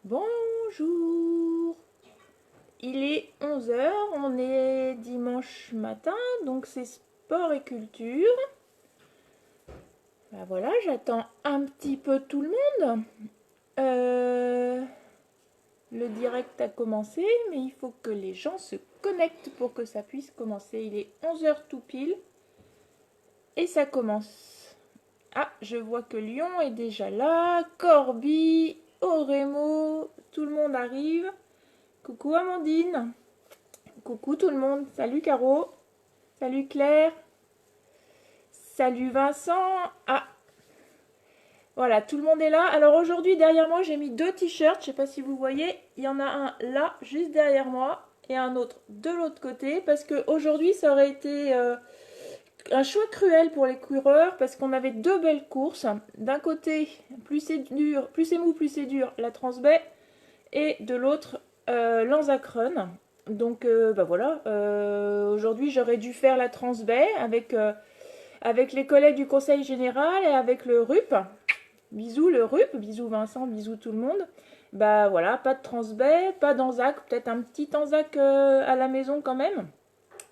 Bonjour. Il est 11 heures, on est dimanche matin, donc c'est sport et culture. Ben voilà, j'attends un petit peu tout le monde. Le direct a commencé, mais il faut que les gens se connectent pour que ça puisse commencer. Il est 11 heures tout pile et ça commence. Ah, je vois que Lyon est déjà là, Corby, Oremo, tout le monde arrive. Coucou Amandine. Coucou tout le monde. Salut Caro. Salut Claire. Salut Vincent. Ah, voilà, tout le monde est là. Alors aujourd'hui, derrière moi, j'ai mis deux t-shirts. Je ne sais pas si vous voyez. Il y en a un là, juste derrière moi, et un autre de l'autre côté. Parce qu'aujourd'hui, ça aurait été un choix cruel pour les coureurs. Parce qu'on avait deux belles courses. D'un côté, plus c'est dur, plus c'est mou, plus c'est dur, la Transbay. Et de l'autre, Lanzac Run. Donc bah voilà, aujourd'hui j'aurais dû faire la Transbay avec les collègues du conseil général et avec le RUP. Bisous le RUP, bisous Vincent, bisous tout le monde. Bah voilà, pas de Transbay, pas d'Anzac, peut-être un petit Anzac à la maison quand même.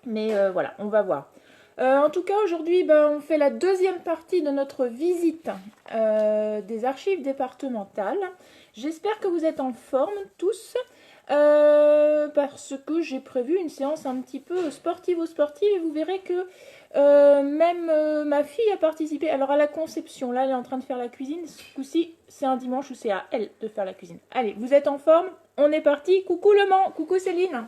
Mais voilà, on va voir. En tout cas, aujourd'hui, bah, on fait la deuxième partie de notre visite des archives départementales. J'espère que vous êtes en forme tous. Parce que j'ai prévu une séance un petit peu sportive et vous verrez que même ma fille a participé. Alors à la conception, là elle est en train de faire la cuisine. Ce coup-ci, c'est un dimanche où c'est à elle de faire la cuisine. Allez, vous êtes en forme? On est parti. Coucou Le Mans, coucou Céline.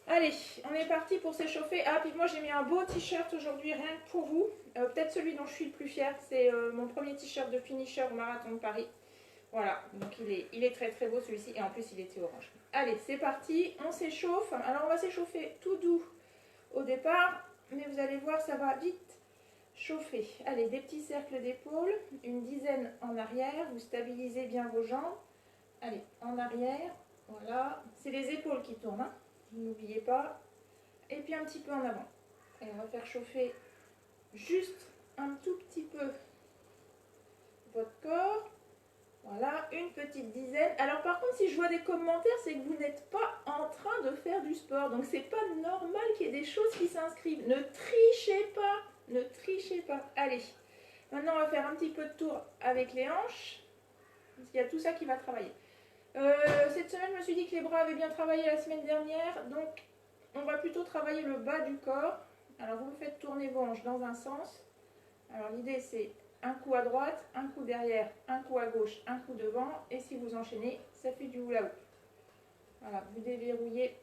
Allez, on est parti pour s'échauffer. Ah, puis moi j'ai mis un beau t-shirt aujourd'hui, rien que pour vous. Peut-être celui dont je suis le plus fière, c'est mon premier t-shirt de finisher au Marathon de Paris. Voilà, donc il est très très beau celui-ci et en plus il était orange. Allez, c'est parti, on s'échauffe. Alors on va s'échauffer tout doux au départ, mais vous allez voir, ça va vite chauffer. Allez, des petits cercles d'épaule, une dizaine en arrière, vous stabilisez bien vos jambes. Allez, en arrière, voilà. C'est les épaules qui tournent, hein. N'oubliez pas. Et puis un petit peu en avant. Et on va faire chauffer juste un tout petit peu votre corps. Voilà, une petite dizaine. Alors par contre, si je vois des commentaires, c'est que vous n'êtes pas en train de faire du sport. Donc c'est pas normal qu'il y ait des choses qui s'inscrivent. Ne trichez pas, ne trichez pas. Allez, maintenant on va faire un petit peu de tour avec les hanches. Parce qu'il y a tout ça qui va travailler. Cette semaine, je me suis dit que les bras avaient bien travaillé la semaine dernière. Donc on va plutôt travailler le bas du corps. Alors vous faites tourner vos hanches dans un sens. Alors l'idée c'est un coup à droite, un coup derrière, un coup à gauche, un coup devant. Et si vous enchaînez, ça fait du hula hoop. Voilà, vous déverrouillez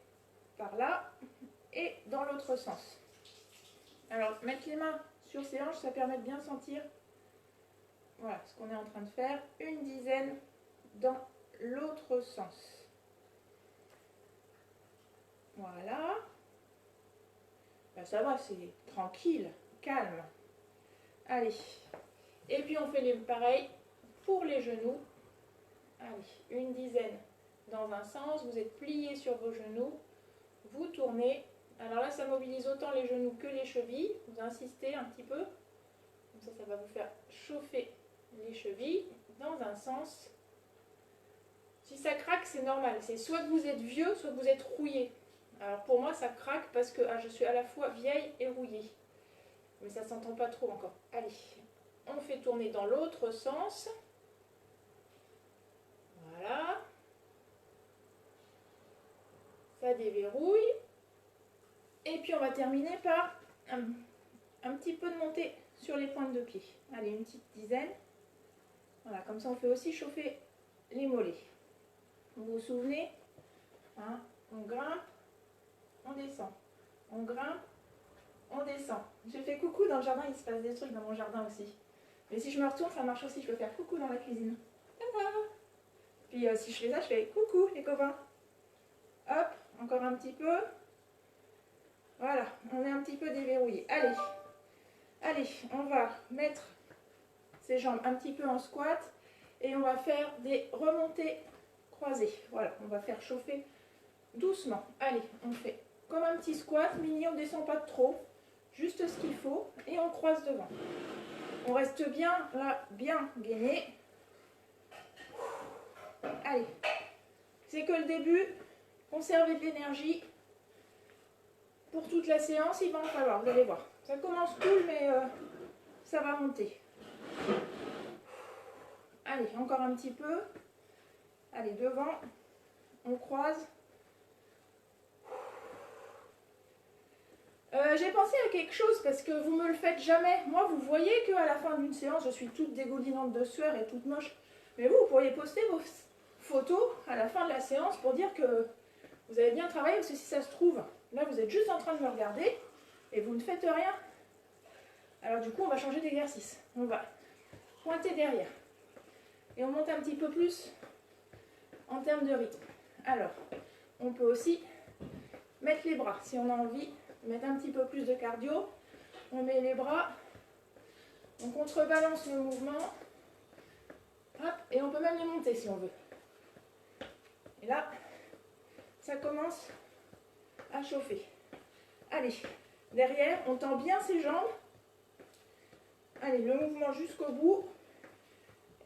par là et dans l'autre sens. Alors, mettre les mains sur ses hanches, ça permet de bien sentir voilà, ce qu'on est en train de faire. Une dizaine dans l'autre sens. Voilà. Ben, ça va, c'est tranquille, calme. Allez. Et puis on fait les pareil pour les genoux. Allez, une dizaine dans un sens. Vous êtes plié sur vos genoux. Vous tournez. Alors là, ça mobilise autant les genoux que les chevilles. Vous insistez un petit peu. Comme ça va vous faire chauffer les chevilles dans un sens. Si ça craque, c'est normal. C'est soit que vous êtes vieux, soit que vous êtes rouillé. Alors pour moi, ça craque parce que je suis à la fois vieille et rouillée. Mais ça ne s'entend pas trop encore. Allez. On fait tourner dans l'autre sens. Voilà. Ça déverrouille. Et puis on va terminer par un petit peu de montée sur les pointes de pied. Allez, une petite dizaine. Voilà, comme ça on fait aussi chauffer les mollets. Vous vous souvenez, hein, on grimpe, on descend. On grimpe, on descend. J'ai fait coucou dans le jardin, il se passe des trucs dans mon jardin aussi. Mais si je me retourne, ça marche aussi. Je peux faire coucou dans la cuisine. Puis si je fais ça, je fais coucou les copains. Hop, encore un petit peu. Voilà, on est un petit peu déverrouillé. Allez, allez, on va mettre ses jambes un petit peu en squat. Et on va faire des remontées croisées. Voilà, on va faire chauffer doucement. Allez, on fait comme un petit squat. Mini, on ne descend pas de trop. Juste ce qu'il faut. Et on croise devant. On reste bien là, bien gainé. Allez, c'est que le début. Conservez de l'énergie pour toute la séance, il va en falloir, vous allez voir. Ça commence cool, mais ça va monter. Allez, encore un petit peu. Allez, devant, on croise. J'ai pensé à quelque chose parce que vous me le faites jamais. Moi, vous voyez qu'à la fin d'une séance, je suis toute dégoulinante de sueur et toute moche. Mais vous pourriez poster vos photos à la fin de la séance pour dire que vous avez bien travaillé, parce que si ça se trouve, là, vous êtes juste en train de me regarder et vous ne faites rien. Alors du coup, on va changer d'exercice. On va pointer derrière. Et on monte un petit peu plus en termes de rythme. Alors, on peut aussi mettre les bras si on a envie. Mettre un petit peu plus de cardio, on met les bras, on contrebalance le mouvement, hop, et on peut même les monter si on veut. Et là, ça commence à chauffer. Allez, derrière, on tend bien ses jambes. Allez, le mouvement jusqu'au bout,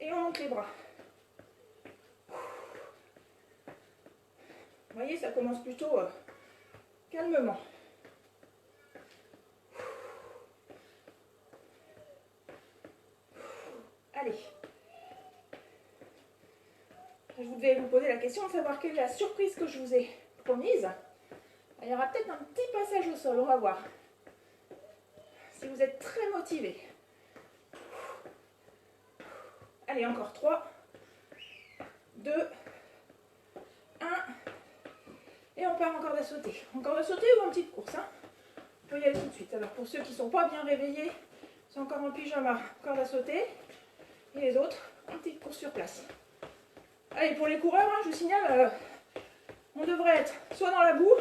et on monte les bras. Vous voyez, ça commence plutôt calmement. Allez, je vais vous poser la question de savoir quelle est la surprise que je vous ai promise. Il y aura peut-être un petit passage au sol, on va voir. Si vous êtes très motivé. Allez, encore 3, 2, 1. Et on part en corde à sauter. En corde à sauter ou en petite course, hein. On peut y aller tout de suite. Alors pour ceux qui ne sont pas bien réveillés, c'est encore en pyjama, corde à sauter. Et les autres, en petite course sur place. Allez, pour les coureurs, hein, je vous signale, on devrait être soit dans la boue,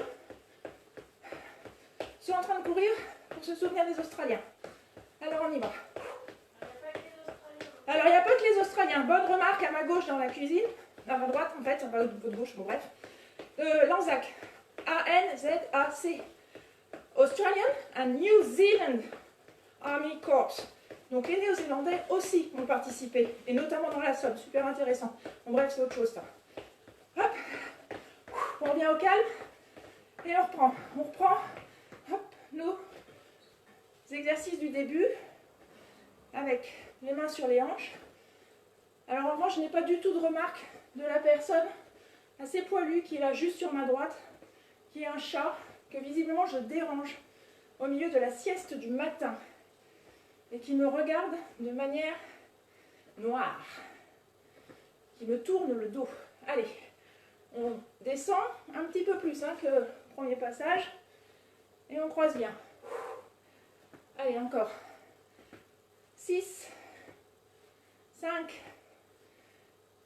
soit en train de courir pour se souvenir des Australiens. Alors on y va. Alors il n'y a pas que les Australiens. Bonne remarque à ma gauche dans la cuisine, à ma droite en fait, pas de gauche, bon bref. L'ANZAC, A-N-Z-A-C. Australian and New Zealand Army Corps. Donc les Néo-Zélandais aussi ont participé, et notamment dans la Somme, super intéressant. Bon bref, c'est autre chose ça. Hop, on revient au calme, et on reprend. On reprend, hop, nos exercices du début, avec les mains sur les hanches. Alors en revanche, je n'ai pas du tout de remarque de la personne assez poilue qui est là juste sur ma droite, qui est un chat, que visiblement je dérange au milieu de la sieste du matin. Et qui me regarde de manière noire, qui me tourne le dos. Allez, on descend un petit peu plus que le premier passage, et on croise bien. Allez, encore. 6, 5,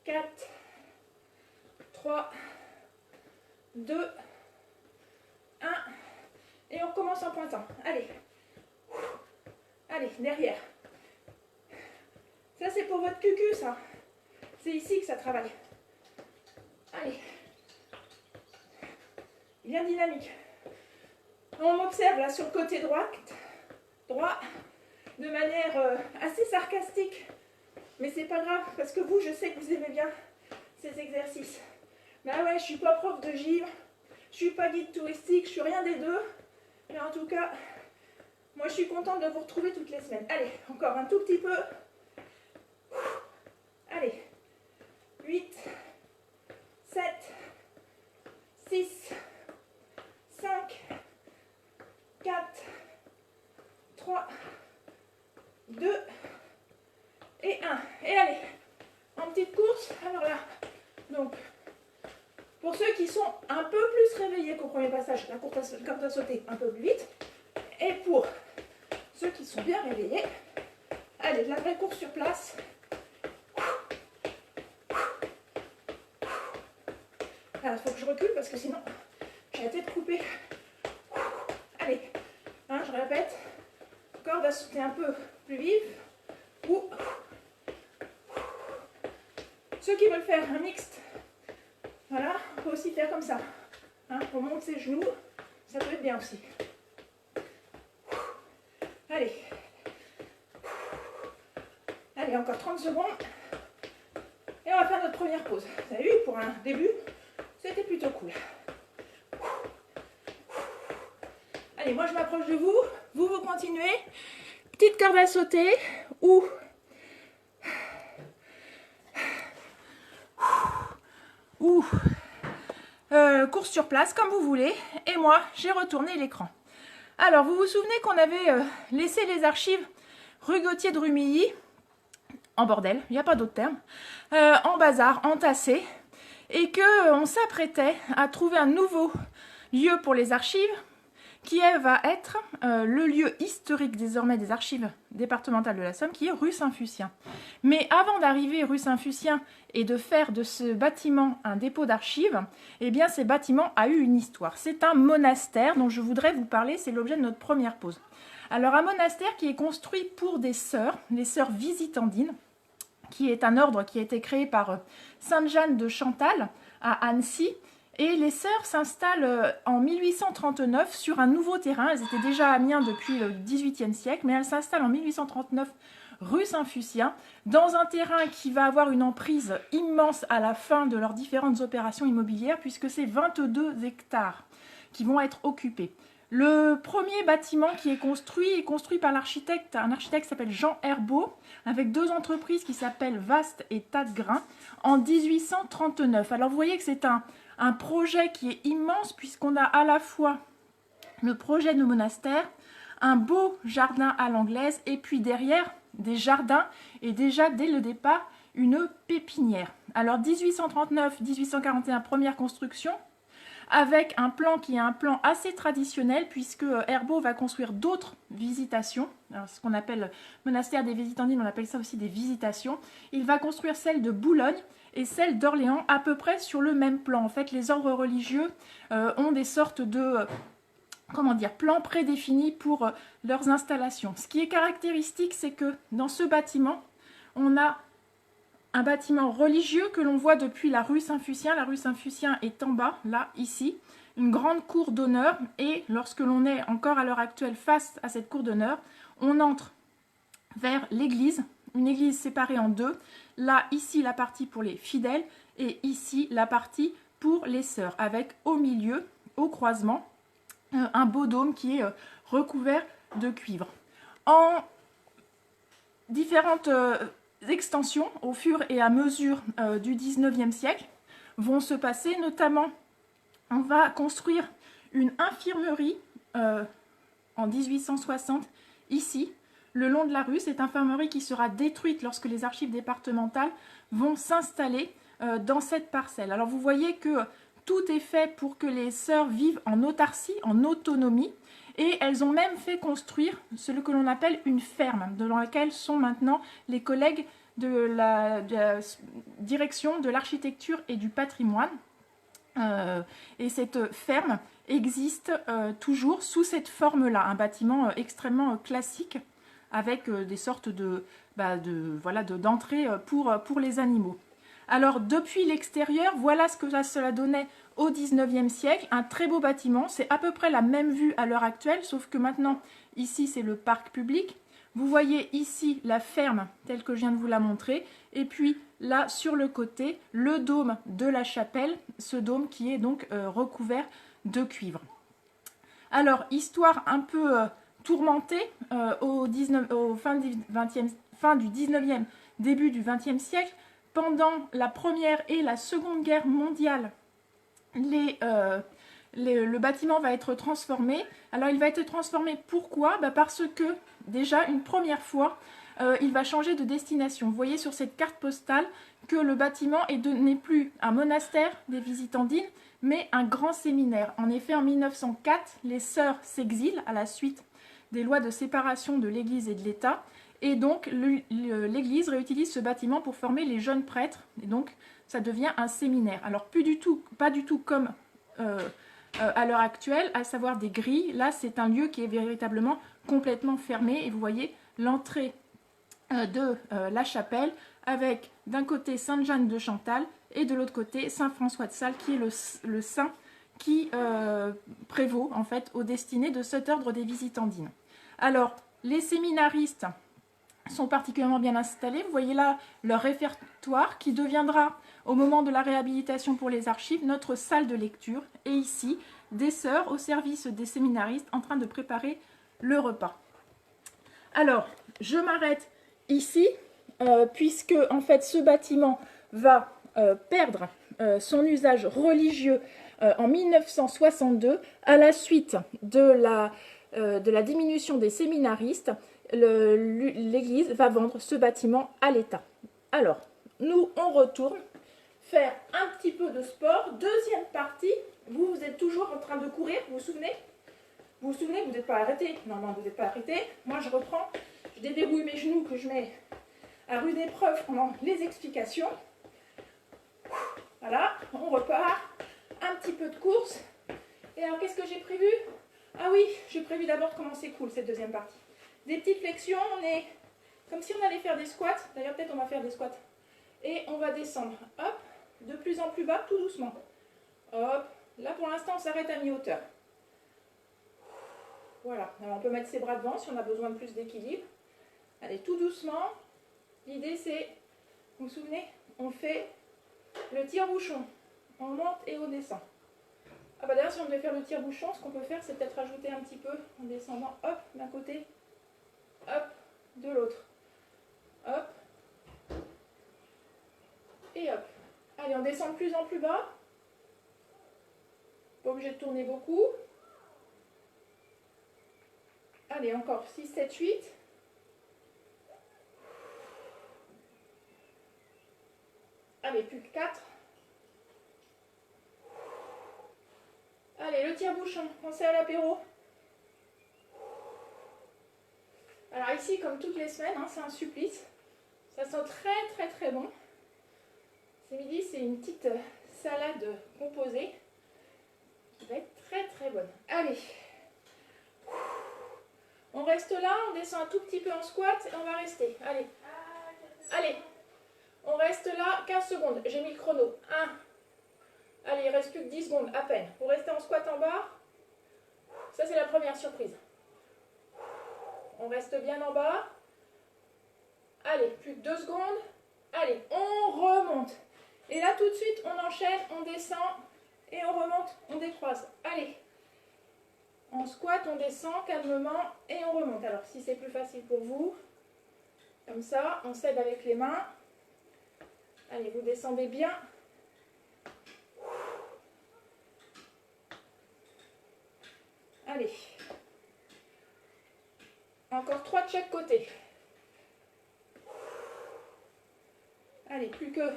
4, 3, 2, 1, et on recommence en pointant. Allez. Allez, derrière. Ça, c'est pour votre cucu, ça. C'est ici que ça travaille. Allez. Bien dynamique. On m'observe là sur le côté droit, de manière assez sarcastique. Mais c'est pas grave, parce que vous, je sais que vous aimez bien ces exercices. Bah ouais, je suis pas prof de gym, je suis pas guide touristique, je suis rien des deux. Mais en tout cas... moi, je suis contente de vous retrouver toutes les semaines. Allez, encore un tout petit peu. Allez. 8, 7, 6, 5, 4, 3, 2 et 1. Et allez, en petite course. Alors là, donc, pour ceux qui sont un peu plus réveillés qu'au premier passage, la corde à sauter un peu plus vite. Et pour ceux qui sont bien réveillés, allez, de la vraie course sur place. Il faut que je recule parce que sinon, j'ai la tête coupée. Allez, je répète, corde à sauter un peu plus vive. Ou ceux qui veulent faire un mixte, voilà, on peut aussi faire comme ça. On monte ses genoux, ça peut être bien aussi. Allez. Allez, encore 30 secondes. Et on va faire notre première pause. Vous avez vu, pour un début, C'était plutôt cool. Allez, moi je m'approche de vous. Vous continuez. Petite corde à sauter ou course sur place, comme vous voulez. Et moi, j'ai retourné l'écran. Alors, vous vous souvenez qu'on avait laissé les archives rue Gauthier de Rumilly, en bordel, il n'y a pas d'autre terme, en bazar, entassé, et qu'on s'apprêtait à trouver un nouveau lieu pour les archives, qui va être le lieu historique désormais des archives départementales de la Somme, qui est rue Saint-Fucien. Mais avant d'arriver rue Saint-Fucien et de faire de ce bâtiment un dépôt d'archives, eh bien, ce bâtiment a eu une histoire. C'est un monastère dont je voudrais vous parler, c'est l'objet de notre première pause. Alors, un monastère qui est construit pour des sœurs, les sœurs visitandines, qui est un ordre qui a été créé par Sainte Jeanne de Chantal à Annecy. Et les sœurs s'installent en 1839 sur un nouveau terrain. Elles étaient déjà à Amiens depuis le XVIIIe siècle, mais elles s'installent en 1839 rue Saint-Fucien, dans un terrain qui va avoir une emprise immense à la fin de leurs différentes opérations immobilières, puisque c'est 22 hectares qui vont être occupés. Le premier bâtiment qui est construit par l'architecte, un architecte qui s'appelle Jean Herbeau, avec deux entreprises qui s'appellent Vaste et Tasgrain, en 1839. Alors vous voyez que c'est un projet qui est immense, puisqu'on a à la fois le projet de monastère, un beau jardin à l'anglaise, et puis derrière des jardins, et déjà dès le départ, une pépinière. Alors 1839-1841, première construction, avec un plan qui est un plan assez traditionnel, puisque Herbeau va construire d'autres visitations. Alors, ce qu'on appelle monastère des visitandines, on appelle ça aussi des visitations. Il va construire celle de Boulogne et celle d'Orléans à peu près sur le même plan. En fait, les ordres religieux ont des sortes de plans prédéfinis pour leurs installations. Ce qui est caractéristique, c'est que dans ce bâtiment, on a un bâtiment religieux que l'on voit depuis la rue Saint-Fucien. La rue Saint-Fucien est en bas, là, ici. Une grande cour d'honneur. Et lorsque l'on est encore à l'heure actuelle face à cette cour d'honneur, on entre vers l'église. Une église séparée en deux. Là, ici, la partie pour les fidèles. Et ici, la partie pour les sœurs. Avec au milieu, au croisement, un beau dôme qui est recouvert de cuivre. En différentes extensions au fur et à mesure du 19e siècle vont se passer, notamment on va construire une infirmerie en 1860 ici, le long de la rue. Cette infirmerie qui sera détruite lorsque les archives départementales vont s'installer dans cette parcelle. Alors vous voyez que tout est fait pour que les sœurs vivent en autarcie, en autonomie. Et elles ont même fait construire ce que l'on appelle une ferme, dans laquelle sont maintenant les collègues de la direction de l'architecture et du patrimoine. Et cette ferme existe toujours sous cette forme-là, un bâtiment extrêmement classique, avec des sortes d'entrées pour les animaux. Alors, depuis l'extérieur, voilà ce que cela donnait au 19e siècle. Un très beau bâtiment. C'est à peu près la même vue à l'heure actuelle, sauf que maintenant, ici, c'est le parc public. Vous voyez ici la ferme, telle que je viens de vous la montrer. Et puis, là, sur le côté, le dôme de la chapelle. Ce dôme qui est donc recouvert de cuivre. Alors, histoire un peu tourmentée au fin du 19e, début du 20e siècle. Pendant la Première et la Seconde Guerre mondiale, le bâtiment va être transformé. Alors il va être transformé, pourquoi? Parce que déjà une première fois, il va changer de destination. Vous voyez sur cette carte postale que le bâtiment n'est plus un monastère des visitandines, mais un grand séminaire. En effet, en 1904, les sœurs s'exilent à la suite des lois de séparation de l'Église et de l'État. Et donc, l'Église réutilise ce bâtiment pour former les jeunes prêtres. Et donc, ça devient un séminaire. Alors, pas du tout comme à l'heure actuelle, à savoir des grilles. Là, c'est un lieu qui est véritablement complètement fermé. Et vous voyez l'entrée de la chapelle avec d'un côté Sainte-Jeanne de Chantal et de l'autre côté Saint-François de Sales, qui est le saint qui prévaut en fait aux destinées de cet ordre des visitandines. Alors, les séminaristes sont particulièrement bien installés. Vous voyez là leur répertoire qui deviendra, au moment de la réhabilitation pour les archives, notre salle de lecture. Et ici, des sœurs au service des séminaristes en train de préparer le repas. Alors, je m'arrête ici, puisque en fait ce bâtiment va perdre son usage religieux en 1962 à la suite de la diminution des séminaristes. L'église va vendre ce bâtiment à l'État. Alors, nous, on retourne faire un petit peu de sport. Deuxième partie, vous êtes toujours en train de courir, vous vous souvenez? Vous vous souvenez, vous n'êtes pas arrêté? Non, vous n'êtes pas arrêté. Moi, je reprends, je déverrouille mes genoux que je mets à rude épreuve pendant les explications. Voilà, on repart. Un petit peu de course. Et alors, qu'est-ce que j'ai prévu? Ah oui, j'ai prévu d'abord comment c'est cool cette deuxième partie. Des petites flexions, on est comme si on allait faire des squats. D'ailleurs, peut-être on va faire des squats. Et on va descendre, hop, de plus en plus bas, tout doucement. Hop, là pour l'instant, on s'arrête à mi-hauteur. Voilà, alors on peut mettre ses bras devant si on a besoin de plus d'équilibre. Allez, tout doucement. L'idée c'est, vous vous souvenez, on fait le tire-bouchon. On monte et on descend. Ah bah d'ailleurs, si on devait faire le tire-bouchon, ce qu'on peut faire, c'est peut-être rajouter un petit peu en descendant, hop, d'un côté, hop, de l'autre. Hop. Et hop. Allez, on descend de plus en plus bas. Pas obligé de tourner beaucoup. Allez, encore 6, 7, 8. Allez, plus que 4. Allez, le tire-bouchon, pensez à l'apéro. Alors ici, comme toutes les semaines, c'est un supplice. Ça sent très très très bon. Ce midi, c'est une petite salade composée qui va être très très bonne. Allez. On reste là, on descend un tout petit peu en squat et on va rester. Allez. Allez. On reste là 15 secondes. J'ai mis le chrono. 1. Allez, il reste plus que 10 secondes à peine. Vous restez en squat en bas. Ça, c'est la première surprise. On reste bien en bas. Allez, plus que 2 secondes. Allez, on remonte. Et là, tout de suite, on enchaîne, on descend et on remonte, on décroise. Allez. On squatte, on descend calmement et on remonte. Alors, si c'est plus facile pour vous, comme ça, on s'aide avec les mains. Allez, vous descendez bien. Allez. Encore 3 de chaque côté. Allez, plus que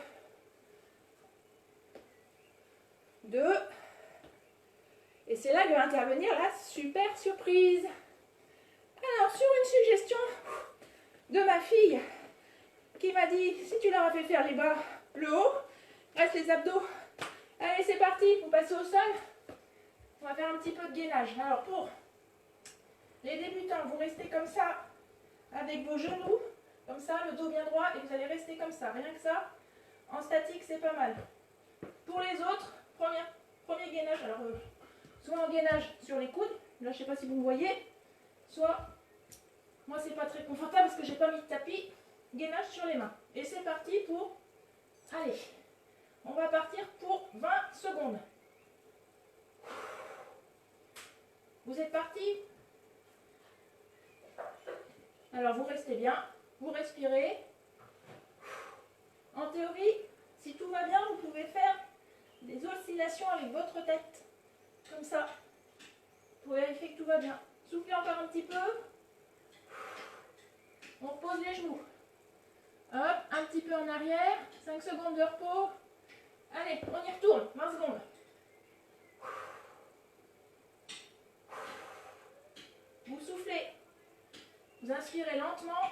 2. Et c'est là que va intervenir la super surprise. Alors, sur une suggestion de ma fille, qui m'a dit, si tu leur as fait faire les bas, le haut, reste les abdos. Allez, c'est parti, vous passez au sol. On va faire un petit peu de gainage. Alors, pour les débutants, vous restez comme ça, avec vos genoux, comme ça, le dos bien droit, et vous allez rester comme ça. Rien que ça, en statique, c'est pas mal. Pour les autres, premier gainage. Alors, soit en gainage sur les coudes, là, je ne sais pas si vous me voyez, soit, moi, c'est pas très confortable parce que j'ai pas mis de tapis, gainage sur les mains. Et c'est parti pour, allez, on va partir pour 20 secondes. Vous êtes partis? Alors, vous restez bien, vous respirez. En théorie, si tout va bien, vous pouvez faire des oscillations avec votre tête, comme ça, pour vérifier que tout va bien. Soufflez encore un petit peu. On repose les genoux. Hop, un petit peu en arrière. 5 secondes de repos. Allez, on y retourne. 20 secondes. Vous soufflez. Vous inspirez lentement.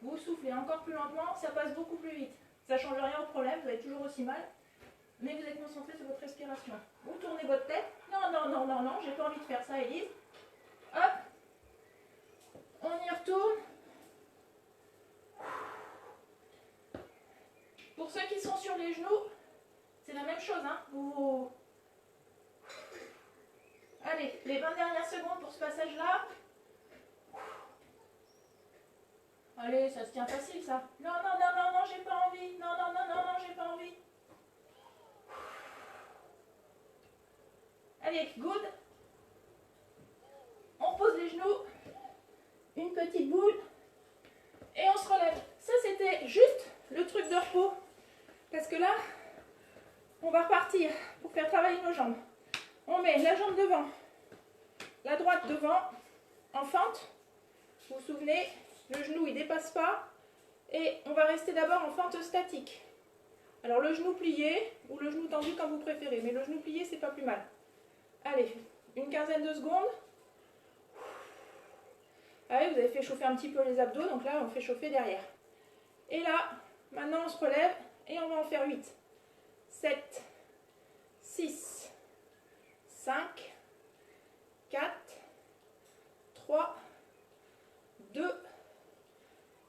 Vous soufflez encore plus lentement. Ça passe beaucoup plus vite. Ça ne change rien au problème. Vous avez toujours aussi mal. Mais vous êtes concentré sur votre respiration. Vous tournez votre tête. Non, non, non, non, non. J'ai pas envie de faire ça, Élise. Hop. On y retourne. Pour ceux qui sont sur les genoux, c'est la même chose. Vous... Allez, les 20 dernières secondes pour ce passage-là. Allez, ça se tient facile ça. Non, non, non, non, non, j'ai pas envie. Non, non, non, non, non, j'ai pas envie. Allez, good. On repose les genoux. Une petite boule. Et on se relève. Ça, c'était juste le truc de repos. Parce que là, on va repartir pour faire travailler nos jambes. On met la jambe devant, la droite devant, en fente. Vous vous souvenez, le genou, il ne dépasse pas. Et on va rester d'abord en fente statique. Alors, le genou plié ou le genou tendu comme vous préférez. Mais le genou plié, c'est pas plus mal. Allez, une quinzaine de secondes. Allez, vous avez fait chauffer un petit peu les abdos, donc là, on fait chauffer derrière. Et là, maintenant, on se relève et on va en faire 8, 7, 6, 5, 4, 3, 2,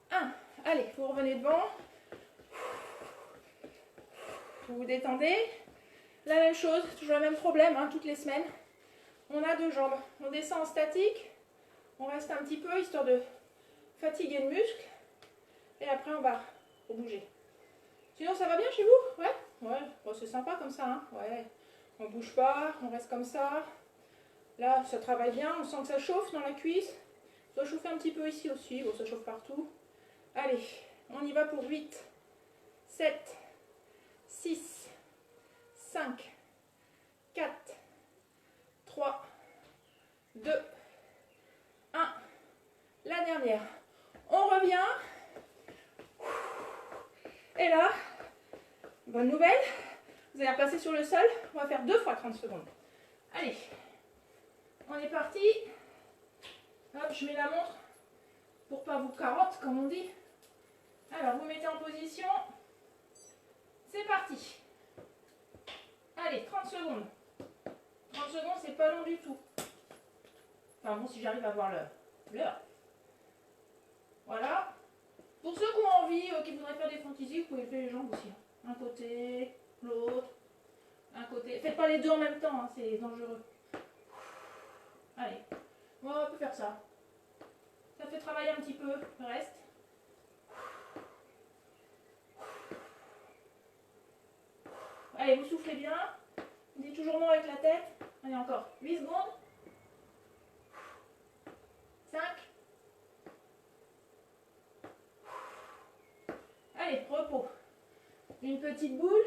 1. Allez, vous revenez devant. Vous vous détendez. La même chose, toujours le même problème, hein, toutes les semaines. On a deux jambes. On descend en statique. On reste un petit peu, histoire de fatiguer le muscle. Et après, on va bouger. Sinon, ça va bien chez vous? Ouais. Ouais, bon, c'est sympa comme ça, hein. Ouais. On bouge pas, on reste comme ça. Là, ça travaille bien, on sent que ça chauffe dans la cuisse. Ça doit chauffer un petit peu ici aussi, bon, ça chauffe partout. Allez, on y va pour 8, 7, 6, 5, 4, 3, 2, 1. La dernière. On revient. Et là, bonne nouvelle, vous allez repasser sur le sol. On va faire 2 fois 30 secondes. Allez, on est parti. Hop, je mets la montre pour pas vous carotte, comme on dit. Alors, vous mettez en position. C'est parti. Allez, 30 secondes. 30 secondes, c'est pas long du tout. Enfin bon, si j'arrive à voir l'heure. Voilà. Pour ceux qui ont envie, qui voudraient faire des fantaisies, vous pouvez faire les jambes aussi. Un côté, l'autre, un côté. Faites pas les deux en même temps, hein, c'est dangereux. Allez, on peut faire ça. Ça fait travailler un petit peu le reste. Allez, vous soufflez bien. Vous dites toujours non avec la tête. Allez, encore 8 secondes. 5. Allez, repos. Une petite boule.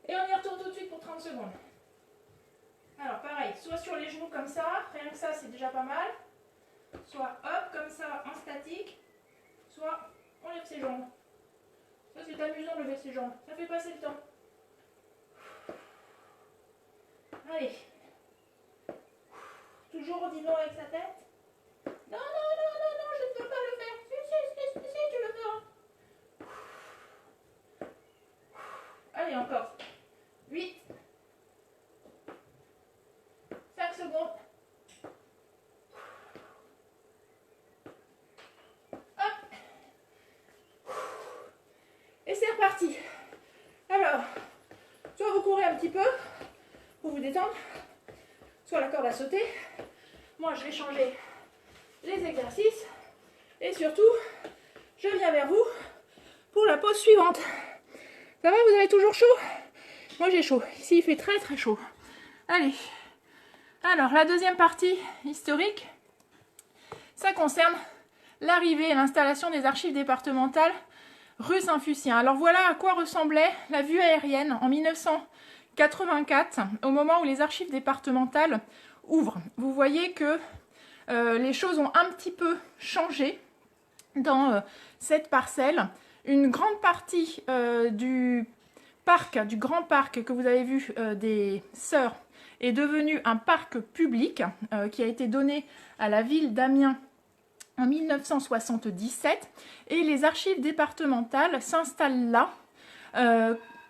Et on y retourne tout de suite pour 30 secondes. Alors, pareil, soit sur les genoux comme ça, rien que ça, c'est déjà pas mal. Soit hop, comme ça, en statique. Soit on lève ses jambes. Ça, c'est amusant de lever ses jambes. Ça fait passer le temps. Allez. Toujours on dit non avec sa tête. Non, non, non, non, non, je ne peux pas le faire. Si, tu le feras. Allez, encore. 8. 5 secondes. Hop. Et c'est reparti. Alors, soit vous courez un petit peu pour vous détendre, soit la corde à sauter. Moi, je vais changer les exercices. Et surtout, je viens vers vous pour la pause suivante. Ça va, vous avez toujours chaud? Moi, j'ai chaud. Ici, il fait très très chaud. Allez. Alors, la deuxième partie historique, ça concerne l'arrivée et l'installation des archives départementales rue Saint-Fucien. Alors, voilà à quoi ressemblait la vue aérienne en 1984, au moment où les archives départementales ouvrent. Vous voyez que les choses ont un petit peu changé dans cette parcelle. Une grande partie du grand parc que vous avez vu des Sœurs est devenu un parc public qui a été donné à la ville d'Amiens en 1977 et les archives départementales s'installent là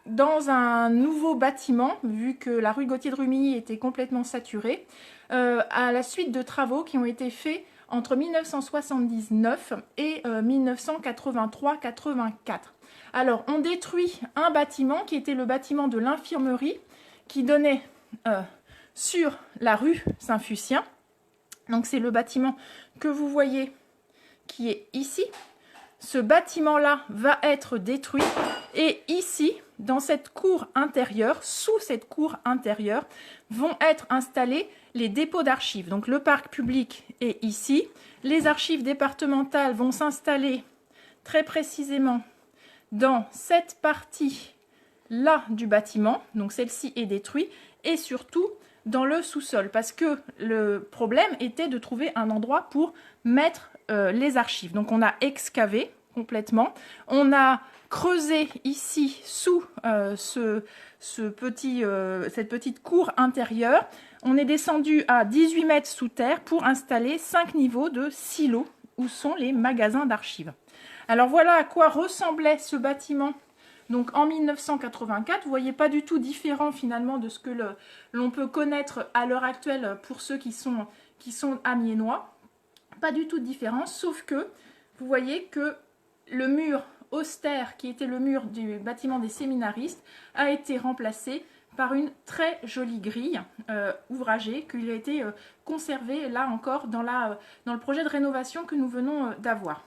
dans un nouveau bâtiment vu que la rue Gauthier de Rumilly était complètement saturée à la suite de travaux qui ont été faits entre 1979 et 1983-84. Alors on détruit un bâtiment qui était le bâtiment de l'infirmerie qui donnait sur la rue Saint-Fucien. Donc c'est le bâtiment que vous voyez qui est ici. Ce bâtiment-là va être détruit et ici, dans cette cour intérieure, sous cette cour intérieure, vont être installés les dépôts d'archives. Donc le parc public est ici. Les archives départementales vont s'installer très précisément dans cette partie-là du bâtiment. Donc celle-ci est détruite et surtout dans le sous-sol parce que le problème était de trouver un endroit pour mettre les archives. Donc on a excavé complètement, on a creusé ici sous cette petite cour intérieure, on est descendu à 18 mètres sous terre pour installer 5 niveaux de silos où sont les magasins d'archives. Alors voilà à quoi ressemblait ce bâtiment donc en 1984. Vous voyez, pas du tout différent finalement de ce que l'on peut connaître à l'heure actuelle pour ceux qui sont amiénois. Pas du tout de différence, sauf que vous voyez que le mur austère, qui était le mur du bâtiment des séminaristes, a été remplacé par une très jolie grille ouvragée qui a été conservée là encore dans le projet de rénovation que nous venons d'avoir.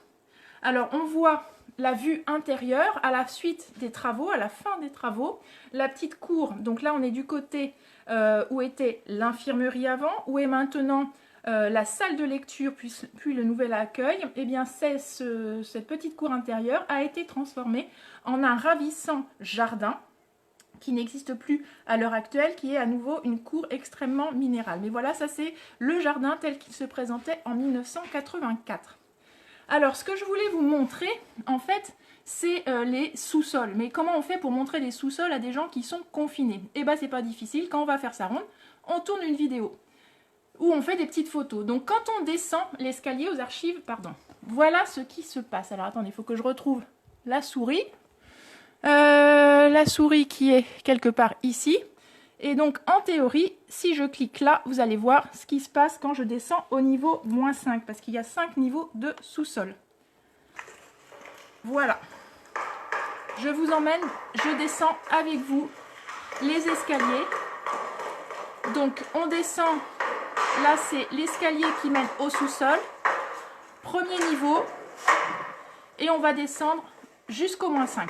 Alors on voit la vue intérieure à la suite des travaux, à la fin des travaux, la petite cour. Donc là on est du côté où était l'infirmerie avant, où est maintenant la salle de lecture puis le nouvel accueil. Et bien cette petite cour intérieure a été transformée en un ravissant jardin qui n'existe plus à l'heure actuelle, qui est à nouveau une cour extrêmement minérale. Mais voilà, ça c'est le jardin tel qu'il se présentait en 1984. Alors, ce que je voulais vous montrer, en fait, c'est les sous-sols. Mais comment on fait pour montrer des sous-sols à des gens qui sont confinés? Eh bien, c'est pas difficile. Quand on va faire sa ronde, on tourne une vidéo où on fait des petites photos. Donc, quand on descend l'escalier aux archives, voilà ce qui se passe. Alors, attendez, il faut que je retrouve la souris. La souris qui est quelque part ici. Et donc, en théorie, si je clique là, vous allez voir ce qui se passe quand je descends au niveau -5, parce qu'il y a 5 niveaux de sous-sol. Voilà. Je vous emmène, je descends avec vous les escaliers. Donc, on descend, là, c'est l'escalier qui mène au sous-sol. Premier niveau. Et on va descendre jusqu'au -5.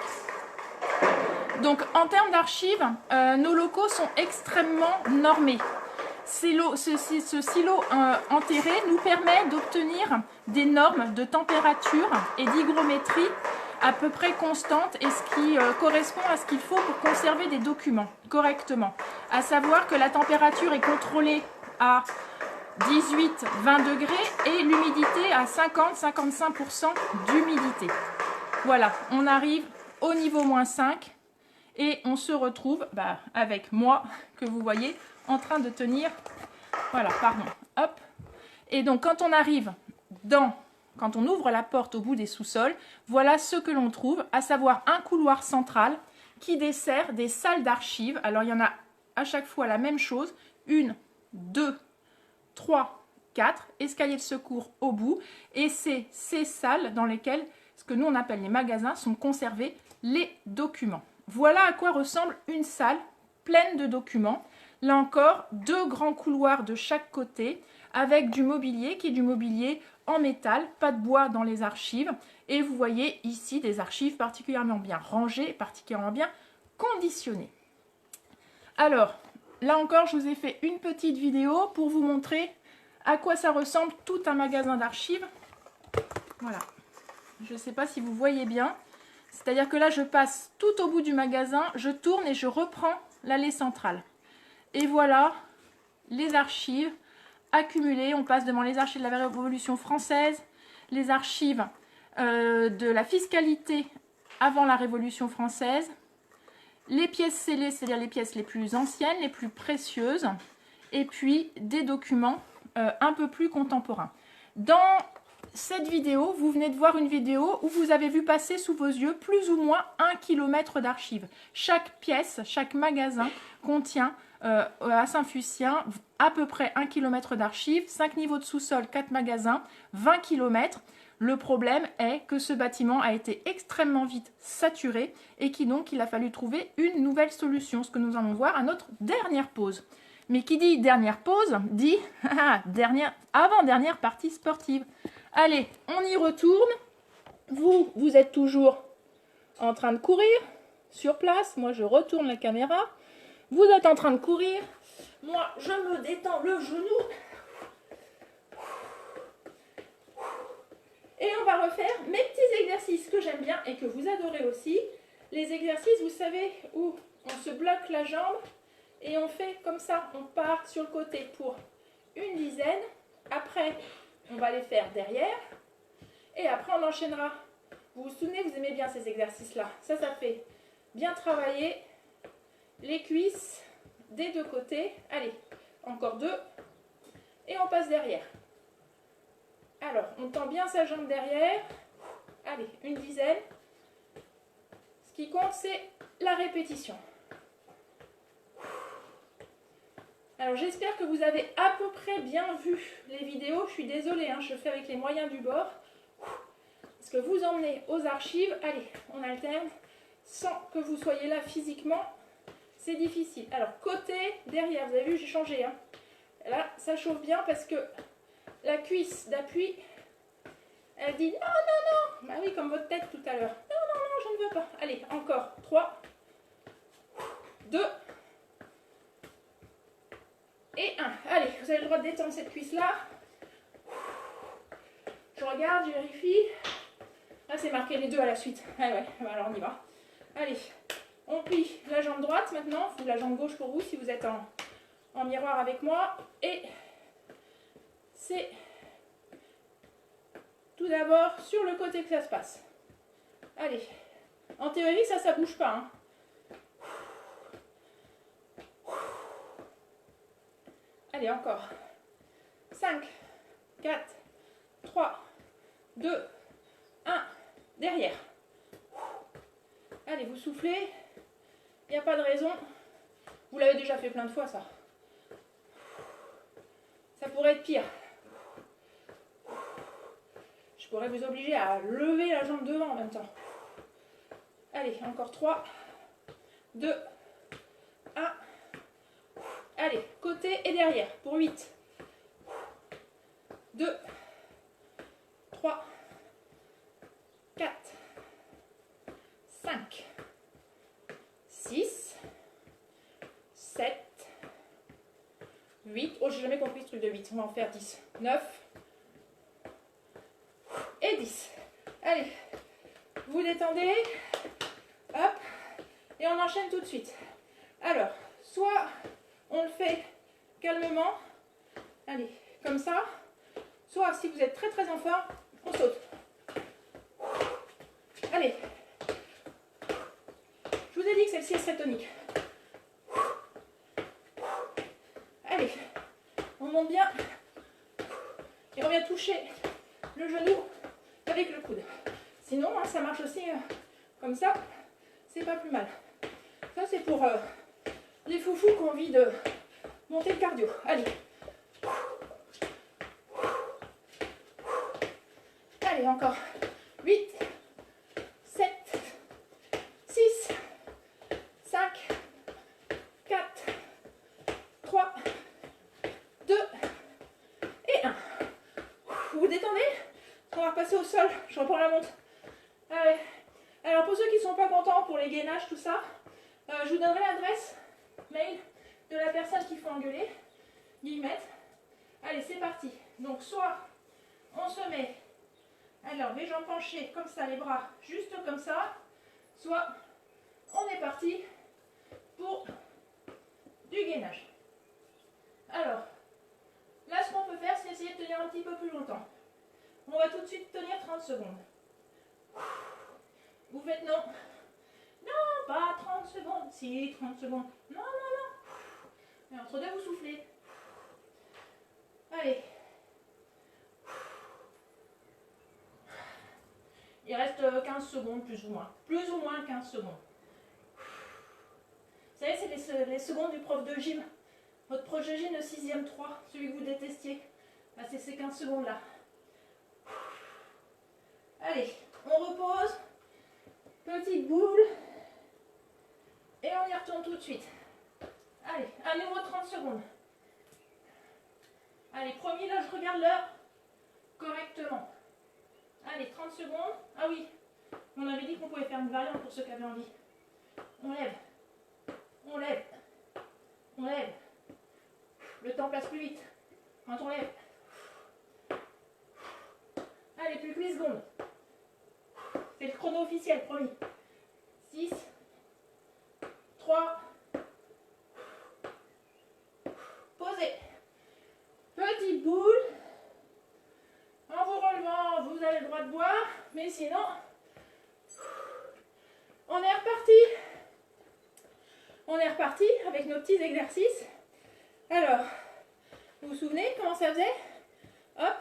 Donc, en termes d'archives, nos locaux sont extrêmement normés. Ce silo enterré nous permet d'obtenir des normes de température et d'hygrométrie à peu près constantes et ce qui correspond à ce qu'il faut pour conserver des documents correctement. À savoir que la température est contrôlée à 18-20 degrés et l'humidité à 50-55% d'humidité. Voilà, on arrive au niveau -5. Et on se retrouve avec moi, que vous voyez, en train de tenir. Voilà, pardon. Hop. Et donc, quand on arrive quand on ouvre la porte au bout des sous-sols, voilà ce que l'on trouve, à savoir un couloir central qui dessert des salles d'archives. Alors, il y en a à chaque fois la même chose. 1, 2, 3, 4. Escalier de secours au bout. Et c'est ces salles dans lesquelles, ce que nous on appelle les magasins, sont conservés les documents. Voilà à quoi ressemble une salle pleine de documents. Là encore, 2 grands couloirs de chaque côté avec du mobilier qui est du mobilier en métal, pas de bois dans les archives. Et vous voyez ici des archives particulièrement bien rangées, particulièrement bien conditionnées. Alors, là encore, je vous ai fait une petite vidéo pour vous montrer à quoi ça ressemble tout un magasin d'archives. Voilà. Je ne sais pas si vous voyez bien. C'est-à-dire que là, je passe tout au bout du magasin, je tourne et je reprends l'allée centrale. Et voilà les archives accumulées. On passe devant les archives de la Révolution française, les archives de la fiscalité avant la Révolution française, les pièces scellées, c'est-à-dire les pièces les plus anciennes, les plus précieuses, et puis des documents un peu plus contemporains. Dans cette vidéo, vous venez de voir une vidéo où vous avez vu passer sous vos yeux plus ou moins 1 km d'archives. Chaque pièce, chaque magasin contient à Saint-Fucien à peu près 1 km d'archives, 5 niveaux de sous-sol, 4 magasins, 20 km. Le problème est que ce bâtiment a été extrêmement vite saturé et qu'il a fallu trouver une nouvelle solution, ce que nous allons voir à notre dernière pause. Mais qui dit dernière pause, dit avant-dernière partie sportive. Allez, on y retourne. Vous êtes toujours en train de courir sur place. Moi, je retourne la caméra. Vous êtes en train de courir. Moi, je me détends le genou. Et on va refaire mes petits exercices que j'aime bien et que vous adorez aussi. Les exercices, vous savez, où on se bloque la jambe et on fait comme ça. On part sur le côté pour une dizaine. Après, on va les faire derrière. Et après, on enchaînera. Vous vous souvenez, vous aimez bien ces exercices-là. Ça fait bien travailler les cuisses des deux côtés. Allez, encore 2. Et on passe derrière. Alors, on tend bien sa jambe derrière. Allez, une dizaine. Ce qui compte, c'est la répétition. Alors, j'espère que vous avez à peu près bien vu les vidéos. Je suis désolée, hein, je fais avec les moyens du bord. Parce que vous emmenez aux archives. Allez, on alterne. Sans que vous soyez là physiquement, c'est difficile. Alors, côté, derrière, vous avez vu, j'ai changé. Hein. Là, ça chauffe bien parce que la cuisse d'appui, elle dit non, non, non. Bah oui, comme votre tête tout à l'heure. Non, non, non, je ne veux pas. Allez, encore. 3, 2 et 1. Allez, vous avez le droit de détendre cette cuisse-là. Je regarde, je vérifie. Là, c'est marqué les 2 à la suite. Ah ouais, alors on y va. Allez, on plie la jambe droite maintenant, ou la jambe gauche pour vous si vous êtes en miroir avec moi. Et c'est tout d'abord sur le côté que ça se passe. Allez, en théorie, ça bouge pas. Hein. Allez, encore. 5, 4, 3, 2, 1, derrière. Allez, vous soufflez. Il n'y a pas de raison. Vous l'avez déjà fait plein de fois, ça. Ça pourrait être pire. Je pourrais vous obliger à lever la jambe devant en même temps. Allez, encore 3, 2, 1. Allez, côté et derrière pour 8. 2, 3, 4, 5, 6, 7, 8. Oh, j'ai jamais compris ce truc de 8. On va en faire 10. 9 et 10. Allez, vous détendez. Hop. Et on enchaîne tout de suite. Alors, soit on le fait calmement. Allez, comme ça. Soit, si vous êtes très très en forme, on saute. Allez. Je vous ai dit que celle-ci serait tonique. Allez. On monte bien. Et on vient toucher le genou avec le coude. Sinon, hein, ça marche aussi comme ça. C'est pas plus mal. Ça, c'est pour les foufous qui ont envie de monter le cardio. Allez. Allez, encore. 8, 7, 6, 5, 4, 3, 2 et 1. Vous vous détendez? On va repasser au sol. Je reprends la montre. Allez. Alors, pour ceux qui ne sont pas contents pour les gainages, tout ça, je vous donnerai l'adresse mail de la personne qu'il faut engueuler. Guillemette. Allez, c'est parti. Donc, soit on se met, alors les jambes penchées comme ça, les bras juste comme ça, soit on est parti pour du gainage. Alors, là, ce qu'on peut faire, c'est essayer de tenir un petit peu plus longtemps. On va tout de suite tenir 30 secondes. Vous faites non. Non, pas 30 secondes. Si, 30 secondes. Non, non, non. Et entre deux, vous soufflez. Allez. Il reste 15 secondes, plus ou moins. Plus ou moins 15 secondes. Vous savez, c'est les secondes du prof de gym. Votre prof de gym de 6e 3, celui que vous détestiez. Bah, c'est ces 15 secondes-là. Allez, on repose. Petite boule. Et on y retourne tout de suite. Allez, à nouveau 30 secondes. Allez, premier, là, je regarde l'heure correctement. Allez, 30 secondes. Ah oui, on avait dit qu'on pouvait faire une variante pour ceux qui avaient envie. On lève, on lève, on lève. Le temps passe plus vite quand on lève. Allez, plus que 8 secondes. C'est le chrono officiel, promis. 6, 3, posez. Petite boule. En vous relevant, vous avez le droit de boire, mais sinon, on est reparti. On est reparti avec nos petits exercices. Alors, vous vous souvenez comment ça faisait? Hop,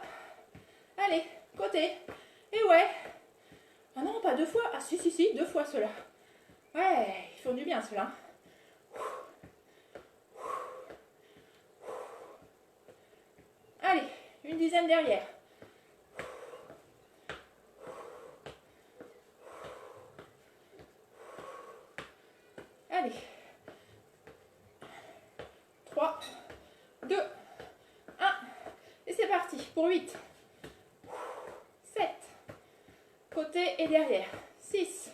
allez, côté. Et ouais. Ah non, pas 2 fois. Ah si, 2 fois ceux-là. Ouais, ils font du bien ceux-là. Allez, une dizaine derrière. Allez. 3, 2, 1. Et c'est parti pour 8. 7. Côté et derrière. 6.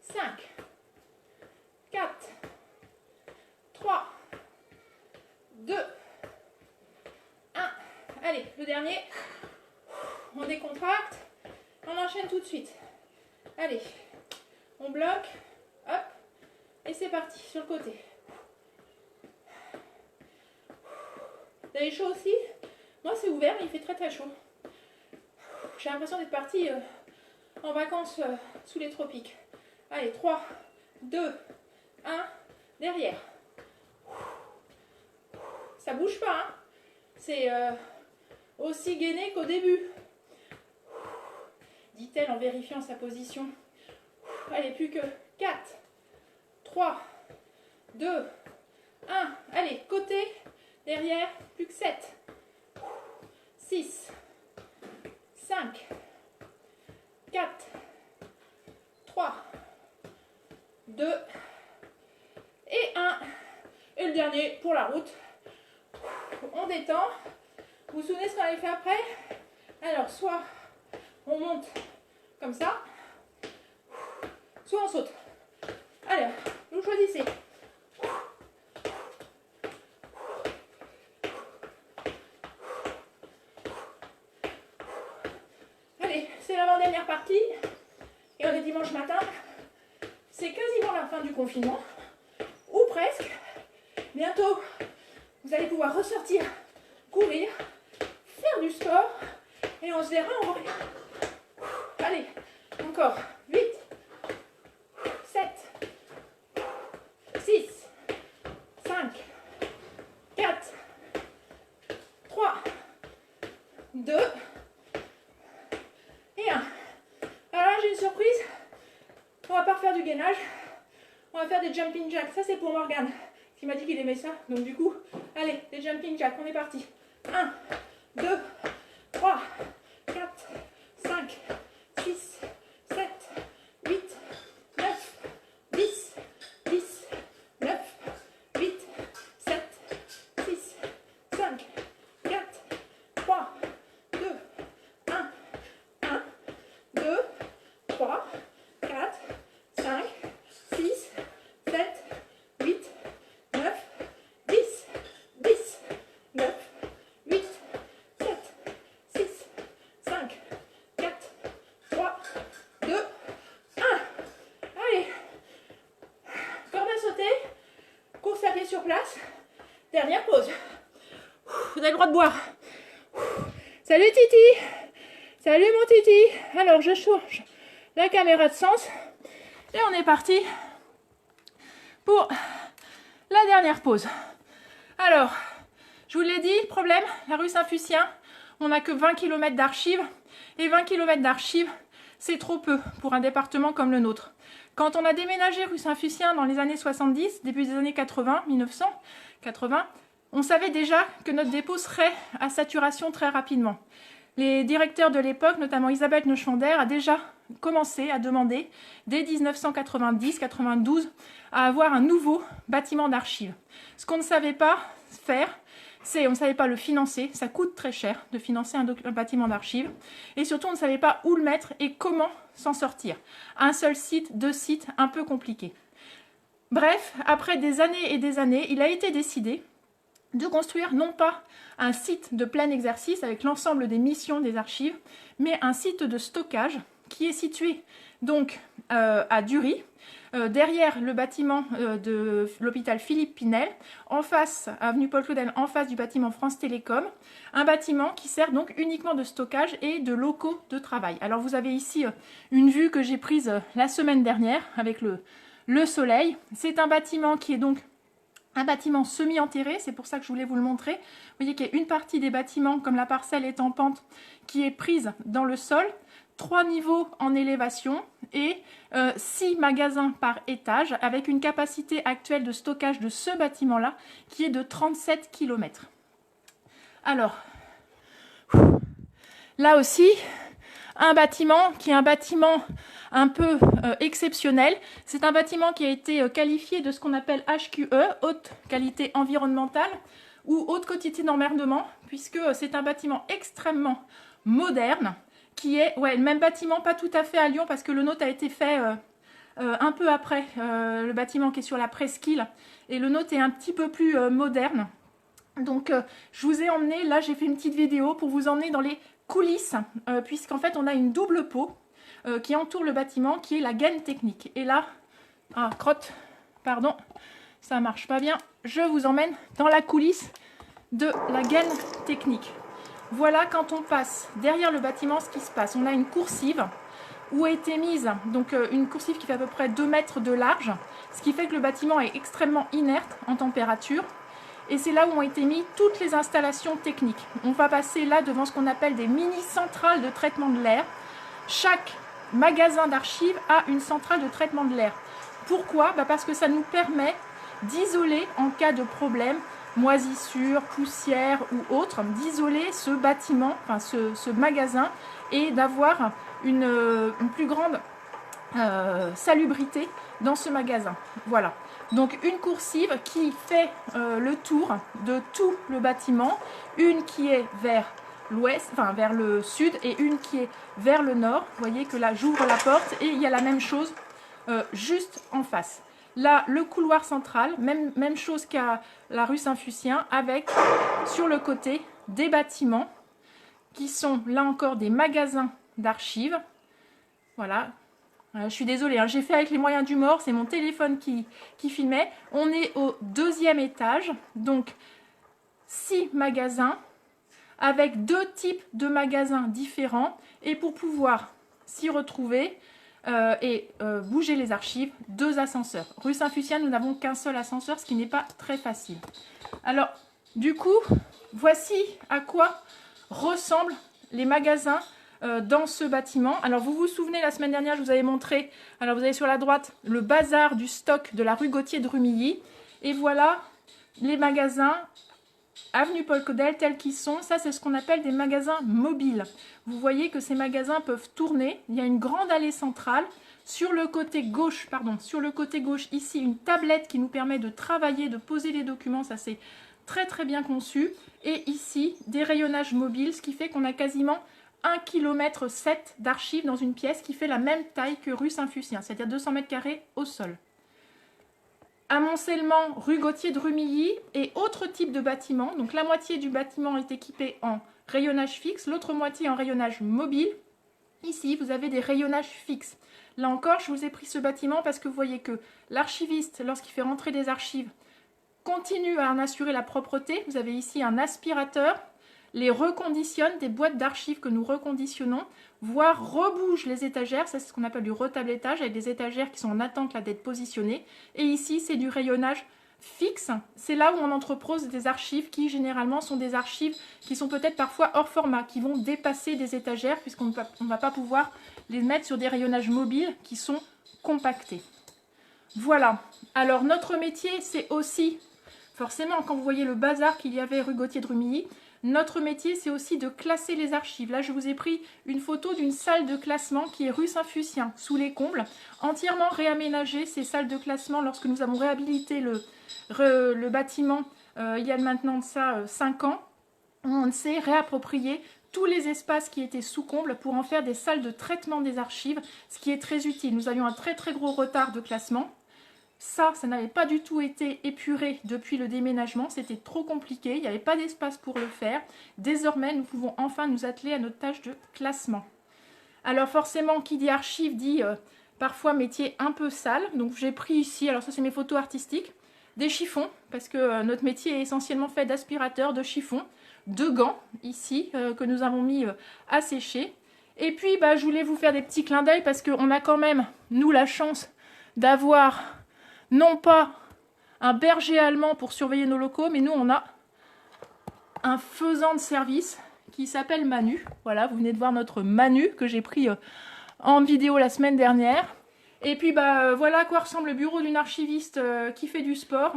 5. 4. 3. 2. 1. Allez, le dernier. On décontracte. On enchaîne tout de suite. Allez. On bloque. Hop. Et c'est parti sur le côté. Vous avez chaud aussi? Moi c'est ouvert mais il fait très très chaud. J'ai l'impression d'être partie en vacances sous les tropiques. Allez, 3, 2, 1, derrière. Ça bouge pas, hein? C'est aussi gainé qu'au début. Dit-elle en vérifiant sa position. Allez, plus que 4, 3, 2, 1. Allez, côté, derrière, plus que 7, 6, 5, 4, 3, 2 et 1. Et le dernier pour la route. On détend. Vous vous souvenez ce qu'on avait fait après? Alors, soit on monte comme ça, soit on saute. Alors, vous choisissez. Allez, c'est l'avant-dernière partie. Et on est dimanche matin. C'est quasiment la fin du confinement. Ou presque. Bientôt, vous allez pouvoir ressortir, courir, faire du sport. Et on se verra en vrai. Allez, encore. 8, 7, 6, 5, 4, 3, 2 et 1. Alors là, j'ai une surprise. On va pas refaire du gainage. On va faire des jumping jacks. Ça, c'est pour Morgane, qui m'a dit qu'il aimait ça. Donc du coup, allez, les jumping jacks, on est parti. 1, 2, 3, 4, 5, 6, 7, 8, 9, 10, 10, 9, 8, 7, 6, 5, 4, 3, 2, 1, 1, 2, 3, 4, 5, 6, 7, 8, 9, 10, 10, 9, 8, 7, 6, 5, 4, 3, 2, 1. Allez. Corde à sauter. Course à pied sur place. Dernière pause. Vous avez le droit de boire. Salut Titi. Salut mon Titi. Alors je change la caméra de sens. Et on est parti pour la dernière pause. Alors, je vous l'ai dit, le problème, la rue Saint-Fucien, on n'a que 20 km d'archives. Et 20 km d'archives, c'est trop peu pour un département comme le nôtre. Quand on a déménagé rue Saint-Fucien dans les années 70, début des années 80, 1980, on savait déjà que notre dépôt serait à saturation très rapidement. Les directeurs de l'époque, notamment Isabelle Neuschwander, a déjà commencé à demander, dès 1990-92, à avoir un nouveau bâtiment d'archives. Ce qu'on ne savait pas faire, on ne savait pas le financer, ça coûte très cher de financer un bâtiment d'archives, et surtout on ne savait pas où le mettre et comment s'en sortir. Un seul site, 2 sites, un peu compliqué. Bref, après des années et des années, il a été décidé de construire non pas un site de plein exercice avec l'ensemble des missions des archives, mais un site de stockage qui est situé donc à Dury, derrière le bâtiment de l'hôpital Philippe Pinel, en face, avenue Paul Claudel, en face du bâtiment France Télécom, un bâtiment qui sert donc uniquement de stockage et de locaux de travail. Alors vous avez ici une vue que j'ai prise la semaine dernière avec le soleil. C'est un bâtiment qui est donc un bâtiment semi-enterré, c'est pour ça que je voulais vous le montrer. Vous voyez qu'il y a une partie des bâtiments, comme la parcelle est en pente, qui est prise dans le sol. 3 niveaux en élévation et 6 magasins par étage avec une capacité actuelle de stockage de ce bâtiment-là qui est de 37 km. Alors, là aussi, un bâtiment qui est un bâtiment un peu exceptionnel. C'est un bâtiment qui a été qualifié de ce qu'on appelle HQE, haute qualité environnementale ou haute qualité d'emmerdement, puisque c'est un bâtiment extrêmement moderne, qui est, le même bâtiment, pas tout à fait à Lyon, parce que le nôtre a été fait un peu après, le bâtiment qui est sur la presqu'île, et le nôtre est un petit peu plus moderne. Donc, je vous ai emmené, là j'ai fait une petite vidéo pour vous emmener dans les coulisses, puisqu'en fait on a une double peau qui entoure le bâtiment, qui est la gaine technique. Et là, crotte, pardon, ça marche pas bien, je vous emmène dans la coulisse de la gaine technique. Voilà quand on passe derrière le bâtiment ce qui se passe. On a une coursive où a été mise, donc une coursive qui fait à peu près 2 mètres de large, ce qui fait que le bâtiment est extrêmement inerte en température. Et c'est là où ont été mis toutes les installations techniques. On va passer là devant ce qu'on appelle des mini-centrales de traitement de l'air. Chaque magasin d'archives a une centrale de traitement de l'air. Pourquoi? Parce que ça nous permet d'isoler en cas de problème, moisissure, poussière ou autre, d'isoler ce bâtiment, enfin ce magasin, et d'avoir une plus grande salubrité dans ce magasin. Voilà. Donc une coursive qui fait le tour de tout le bâtiment, une qui est vers l'ouest, enfin vers le sud, et une qui est vers le nord. Vous voyez que là j'ouvre la porte et il y a la même chose juste en face. Là, le couloir central, même chose qu'à la rue Saint-Fucien, avec sur le côté des bâtiments qui sont là encore des magasins d'archives. Voilà. Je suis désolée, hein, j'ai fait avec les moyens du bord, c'est mon téléphone qui filmait. On est au 2e étage, donc 6 magasins avec 2 types de magasins différents. Et pour pouvoir s'y retrouver, bouger les archives, 2 ascenseurs. Rue Saint-Fucien, nous n'avons qu'un seul ascenseur, ce qui n'est pas très facile. Alors, du coup, voici à quoi ressemblent les magasins dans ce bâtiment. Alors, vous vous souvenez, la semaine dernière, je vous avais montré, alors vous avez sur la droite, le bazar du stock de la rue Gauthier de Rumilly. Et voilà les magasins avenue Paul Claudel tels qu'ils sont. Ça, c'est ce qu'on appelle des magasins mobiles. Vous voyez que ces magasins peuvent tourner. Il y a une grande allée centrale. Sur le côté gauche, ici, une tablette qui nous permet de travailler, de poser les documents. Ça, c'est très très bien conçu. Et ici, des rayonnages mobiles, ce qui fait qu'on a quasiment 1,7 km d'archives dans une pièce qui fait la même taille que rue Saint-Fucien, c'est-à-dire 200 m² au sol. Amoncellement, rue Gauthier de Rumilly et autres types de bâtiments. Donc la moitié du bâtiment est équipé en rayonnage fixe, l'autre moitié en rayonnage mobile. Ici, vous avez des rayonnages fixes. Là encore, je vous ai pris ce bâtiment parce que vous voyez que l'archiviste, lorsqu'il fait rentrer des archives, continue à en assurer la propreté. Vous avez ici un aspirateur, les reconditionne, des boîtes d'archives que nous reconditionnons, voire rebouge les étagères. Ça, c'est ce qu'on appelle du retablettage, avec des étagères qui sont en attente d'être positionnées. Et ici, c'est du rayonnage fixe. C'est là où on entrepose des archives qui, généralement, sont des archives qui sont peut-être parfois hors format, qui vont dépasser des étagères, puisqu'on ne va pas pouvoir les mettre sur des rayonnages mobiles qui sont compactés. Voilà. Alors, notre métier, c'est aussi, forcément, quand vous voyez le bazar qu'il y avait rue Gauthier de Rumilly, notre métier, c'est aussi de classer les archives. Là, je vous ai pris une photo d'une salle de classement qui est rue Saint-Fucien, sous les combles, entièrement réaménagée. Ces salles de classement, lorsque nous avons réhabilité le bâtiment il y a maintenant de ça 5 ans, on s'est réapproprié tous les espaces qui étaient sous comble pour en faire des salles de traitement des archives, ce qui est très utile. Nous avions un très gros retard de classement. Ça n'avait pas du tout été épuré depuis le déménagement, c'était trop compliqué, il n'y avait pas d'espace pour le faire. Désormais, nous pouvons enfin nous atteler à notre tâche de classement. Alors forcément, qui dit archive dit parfois métier un peu sale. Donc j'ai pris ici, alors ça c'est mes photos artistiques, des chiffons, parce que notre métier est essentiellement fait d'aspirateurs, de chiffons, de gants ici, que nous avons mis à sécher. Et puis je voulais vous faire des petits clins d'œil, parce qu'on a quand même, nous, la chance d'avoir non pas un berger allemand pour surveiller nos locaux, mais nous on a un faisant de service qui s'appelle Manu. Voilà, vous venez de voir notre Manu que j'ai pris en vidéo la semaine dernière. Et puis voilà à quoi ressemble le bureau d'une archiviste qui fait du sport.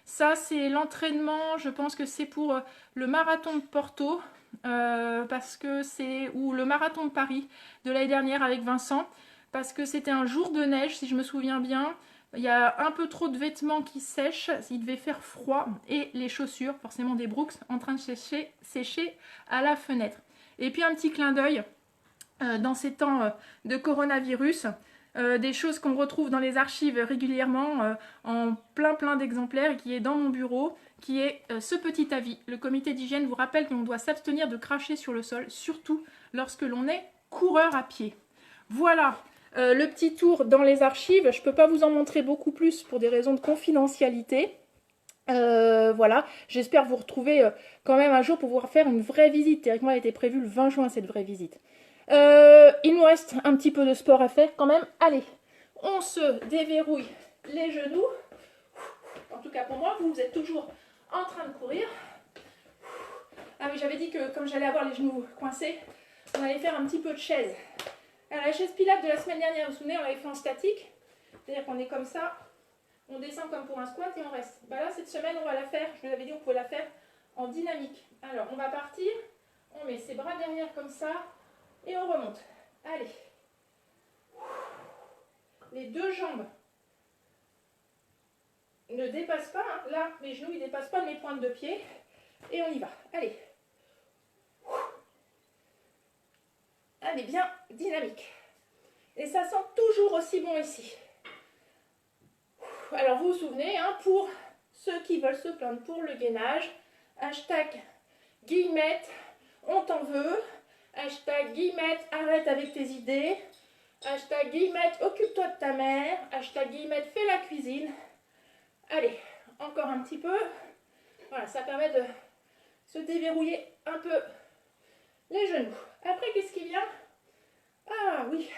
Ça c'est l'entraînement, je pense que c'est pour le marathon de Porto, parce que c'est, ou le marathon de Paris de l'année dernière avec Vincent, parce que c'était un jour de neige si je me souviens bien. Il y a un peu trop de vêtements qui sèchent, il devait faire froid, et les chaussures, forcément des Brooks, en train de sécher à la fenêtre. Et puis un petit clin d'œil, dans ces temps de coronavirus, des choses qu'on retrouve dans les archives régulièrement, en plein d'exemplaires, et qui est dans mon bureau, qui est ce petit avis. Le comité d'hygiène vous rappelle qu'on doit s'abstenir de cracher sur le sol, surtout lorsque l'on est coureur à pied. Voilà. Le petit tour dans les archives, je ne peux pas vous en montrer beaucoup plus pour des raisons de confidentialité. Voilà, j'espère vous retrouver quand même un jour pour vous faire une vraie visite. Théoriquement, elle était prévue le 20 juin, cette vraie visite. Il nous reste un petit peu de sport à faire quand même. Allez, on se déverrouille les genoux. En tout cas pour moi, vous êtes toujours en train de courir. Ah oui, j'avais dit que comme j'allais avoir les genoux coincés, on allait faire un petit peu de chaise. Alors la chaise Pilates de la semaine dernière, vous vous souvenez, on l'avait fait en statique. C'est-à-dire qu'on est comme ça, on descend comme pour un squat et on reste. Là, cette semaine, on va la faire, je vous avais dit, on pouvait la faire en dynamique. Alors, on va partir, on met ses bras derrière comme ça et on remonte. Allez. Les deux jambes ne dépassent pas. Hein. Là, mes genoux, ils ne dépassent pas de mes pointes de pied. Et on y va. Allez. Allez, bien dynamique. Et ça sent toujours aussi bon ici. Alors vous vous souvenez, hein, pour ceux qui veulent se plaindre pour le gainage, hashtag Guillemette, on t'en veut, hashtag Guillemette, arrête avec tes idées, hashtag Guillemette, occupe-toi de ta mère, hashtag Guillemette, fais la cuisine. Allez, encore un petit peu. Voilà, ça permet de se déverrouiller un peu les genoux. Après, qu'est-ce qui vient? Ah oui,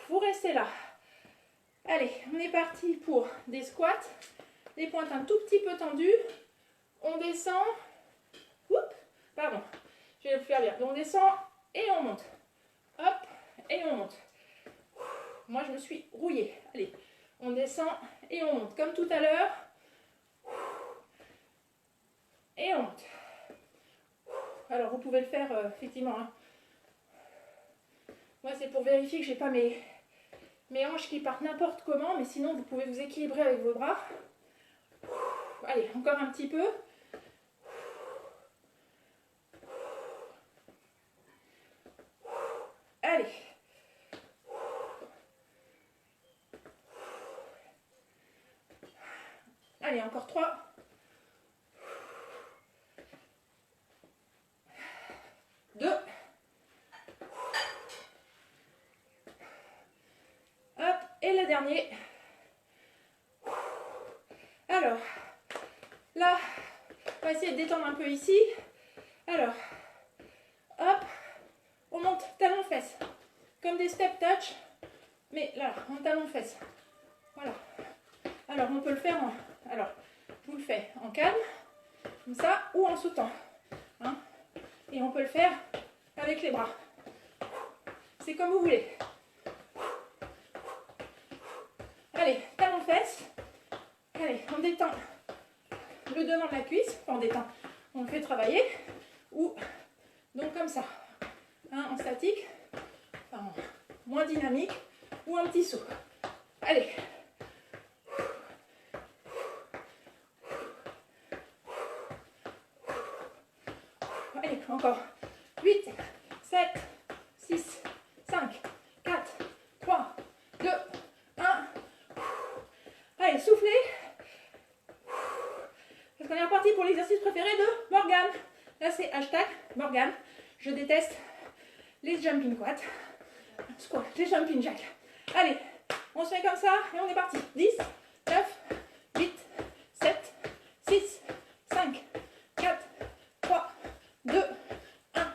vous restez là. Allez, on est parti pour des squats, des pointes un tout petit peu tendues. On descend, pardon, je vais le faire bien. On descend et on monte. Hop, et on monte. Moi, je me suis rouillée. Allez, on descend et on monte. Comme tout à l'heure. Et on monte. Alors, vous pouvez le faire, effectivement. Hein. Moi, c'est pour vérifier que je n'ai pas mes hanches qui partent n'importe comment. Mais sinon, vous pouvez vous équilibrer avec vos bras. Allez, encore un petit peu. Allez. Allez, encore 3. 2. Hop, et le dernier. Alors, là, on va essayer de détendre un peu ici. Alors, hop, on monte talon-fesse. Comme des step touch, mais là, en talon-fesse. Voilà. Alors, on peut le faire en... Alors, je vous le fais en calme, comme ça, ou en sautant. Hein, et on peut le faire avec les bras. C'est comme vous voulez. Allez, talon-fesse. Allez, on détend le devant de la cuisse. Enfin, on détend. On le fait travailler. Ou, donc comme ça. Hein, en statique. Enfin, moins dynamique. Ou un petit saut. Allez. encore. 8, 7, 6, 5, 4, 3, 2, 1. Allez, soufflez. Parce qu'on est reparti pour l'exercice préféré de Morgane. Là, c'est hashtag Morgane. Je déteste les jumping squats. Squat, les jumping jacks. Allez, on se met comme ça et on est parti. 10, 9, 8, 7, 6, 5, 4, 3, 2, 1,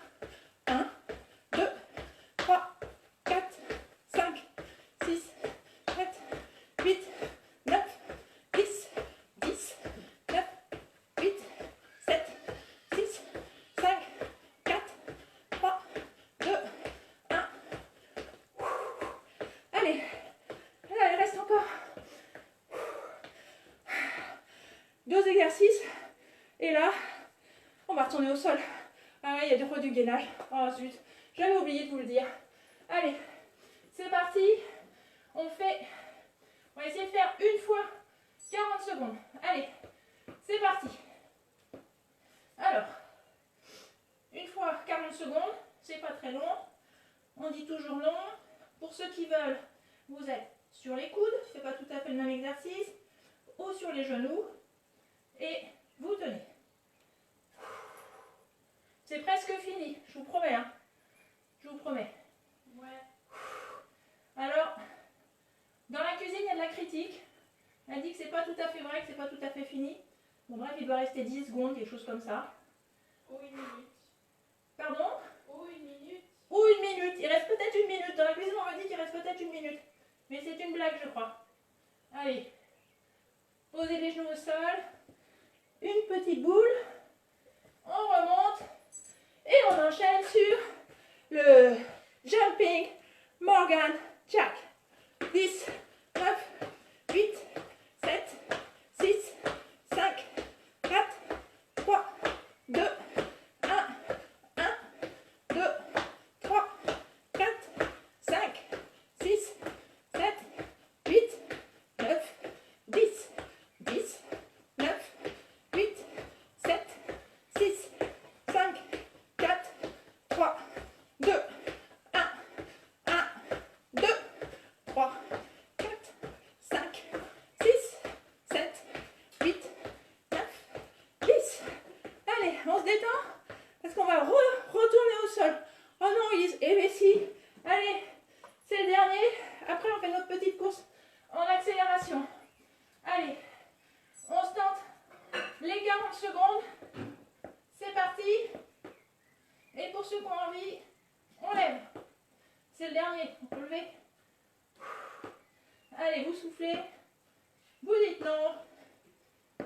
1, 2, 3, 4, 5, 6, 7, 8, 9, 10, 10, 9, 8, 7, 6, 5, 4, 3, 2, 1. Allez, là, il reste encore 2 exercices. Et là, on va retourner au sol. Ah ouais, il y a du gainage. Oh zut, j'avais oublié de vous le dire. Allez, c'est parti. On va essayer de faire une fois 40 secondes. Allez, c'est parti. Alors, une fois 40 secondes, c'est pas très long. On dit toujours long. Pour ceux qui veulent, vous êtes sur les coudes, c'est pas tout à fait le même exercice, ou sur les genoux, et vous tenez. C'est presque fini, je vous promets, hein. Je vous promets. Ouais. Alors, dans la cuisine, il y a de la critique. Elle dit que c'est pas tout à fait vrai, que c'est pas tout à fait fini. Bon, bref, il doit rester 10 secondes, quelque chose comme ça. Ou une minute. Pardon? Ou une minute. Ou une minute. Il reste peut-être une minute. Dans la cuisine, on m'a dit qu'il reste peut-être une minute. Mais c'est une blague, je crois. Allez. Posez les genoux au sol. Une petite boule. On remonte. Et on enchaîne sur le Jumping Morgane Jack. 10, 9, 8, 7, 6, 5, 4, 3, 2, 1, 1, 2, 3, 4, 5, 6, 7, 8, 9, 10, 10, 9, 8, 7, 6, 5, 4, 3, 2, 1, 1, 2, 3, 4, 5, 6, 7, 8, 9, 10. Allez, on se détend parce qu'on va retourner au sol. Oh non, Elise, eh bien si. Allez, c'est le dernier. Après, on fait notre petite course en accélération. Allez, on se tente les 40 secondes. C'est parti. Et pour ceux qui ont envie, on lève. C'est le dernier, on peut lever. Allez, vous soufflez. Vous dites non.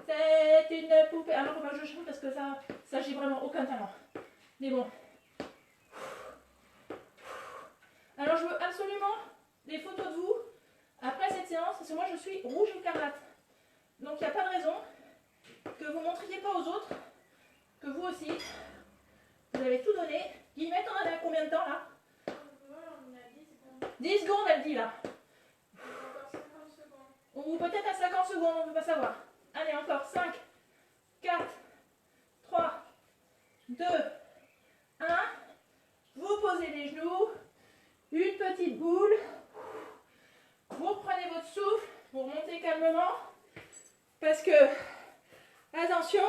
C'est une poupée. Alors, moi, je chante parce que ça j'ai vraiment aucun talent. Mais bon. Alors, je veux absolument des photos de vous après cette séance, parce que moi, je suis rouge écarlate. Donc, il n'y a pas de raison que vous ne montriez pas aux autres que vous aussi, vous avez tout donné. Guillemette, on en a combien de temps là? On a 10 secondes. 10 secondes, elle dit là. Encore 50 secondes. Ou peut-être à 50 secondes, on ne peut pas savoir. Allez, encore 5, 4, 3, 2, 1. Vous posez les genoux. Une petite boule. Vous reprenez votre souffle. Vous remontez calmement. Parce que, attention,